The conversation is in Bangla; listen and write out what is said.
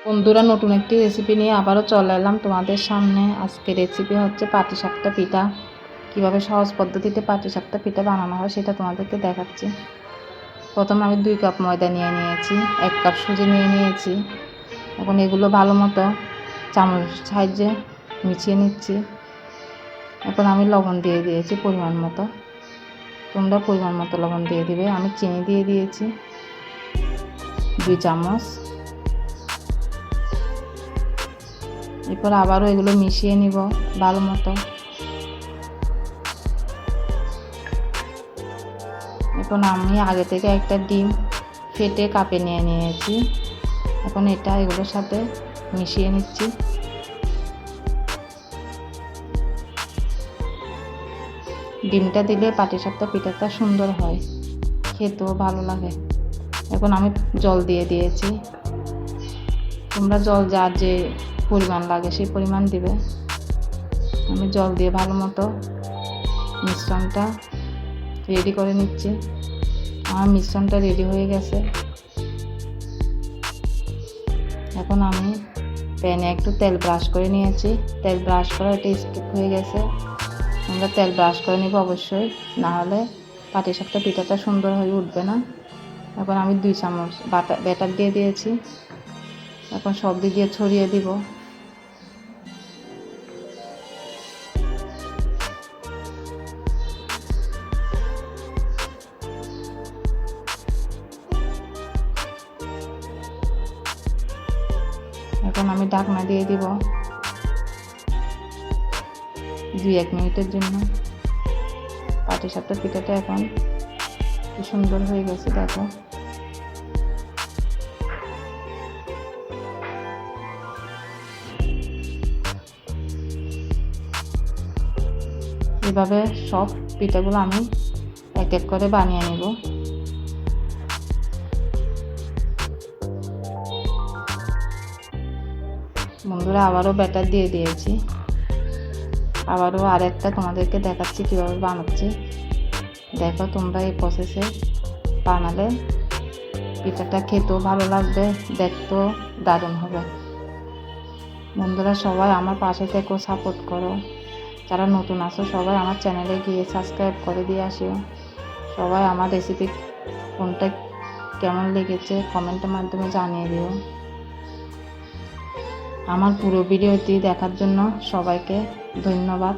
বন্ধুরা, নতুন একটি রেসিপি নিয়ে আবারও চলে এলাম তোমাদের সামনে। আজকে রেসিপি হচ্ছে পাটিসাপটা পিঠা। কিভাবে সহজ পদ্ধতিতে পাটিসাপটা পিঠা বানানো হয় সেটা তোমাদেরকে দেখাচ্ছি। প্রথমে আমি 2 কাপ ময়দা নিয়ে নিয়েছি, 1 কাপ সুজি নিয়ে নিয়েছি। এখন এগুলো ভালো মতো চামচ সাহায্যে মিশিয়ে নিচ্ছি। এখন আমি লবণ দিয়ে দিয়েছি পরিমাণ মতো, তোমরা পরিমাণ মতো লবণ দিয়ে দিবে। আমি চিনি দিয়ে দিয়েছি 2 চামচ। এরপর আবারও এগুলো মিশিয়ে নিব ভালো মতো। এখন আমি আগে থেকে একটা ডিম ফেটে কাপে নিয়ে নিয়েছি। এখন এটা এগুলোর সাথে মিশিয়ে নিচ্ছি। ডিমটা দিলে পাটিসাপটা পিঠাটা সুন্দর হয়, খেতেও ভালো লাগে। এখন আমি জল দিয়ে দিয়েছি। তোমরা জল যার যে পরিমাণ লাগে সেই পরিমাণ দিবে। আমি জল দিয়ে ভালো মতো মিশ্রণটা রেডি করে নিচ্ছি। আমার মিশ্রণটা রেডি হয়ে গেছে। এখন আমি প্যানে একটু তেল ব্রাশ করে নিয়েছি। তেল ব্রাশ করা এটা স্কিপ হয়ে গেছে, আমরা তেল ব্রাশ করে নিব অবশ্যই, না হলে পাটিসাপটা পিঠাটা সুন্দর হয়ে উঠবে না। এখন আমি 2 চামচ ব্যাটার দিয়ে দিয়েছি। এখন সব দিক দিয়ে ছড়িয়ে দিব। এখন আমি ঢাকনা দিয়ে দিব 2-1 মিনিটের জন্য। পাটিসাপটা পিঠাটা এখন কি সুন্দর হয়ে গেছে দেখো। এভাবে সব পিঠাগুলো আমি এক এক করে বানিয়ে নেব। বন্ধুরা, আবারও ব্যাটার দিয়ে দিয়েছি। আবারও আরেকটা তোমাদেরকে দেখাচ্ছি কীভাবে বানাচ্ছি। দেখো, তোমরা এই প্রসেসে বানালে পিঠাটা খেতেও ভালো লাগবে, দেখতেও দারুণ হবে। বন্ধুরা, সবাই আমার পাশে থেকো, সাপোর্ট করো। যারা নতুন আছো সবাই আমার চ্যানেলে গিয়ে সাবস্ক্রাইব করে দিয়ে আসিও। সবাই আমার রেসিপি কোনটা কেমন লেগেছে কমেন্টের মাধ্যমে জানিয়ে দিও। আমার পুরো ভিডিওটি দেখার জন্য সবাইকে ধন্যবাদ।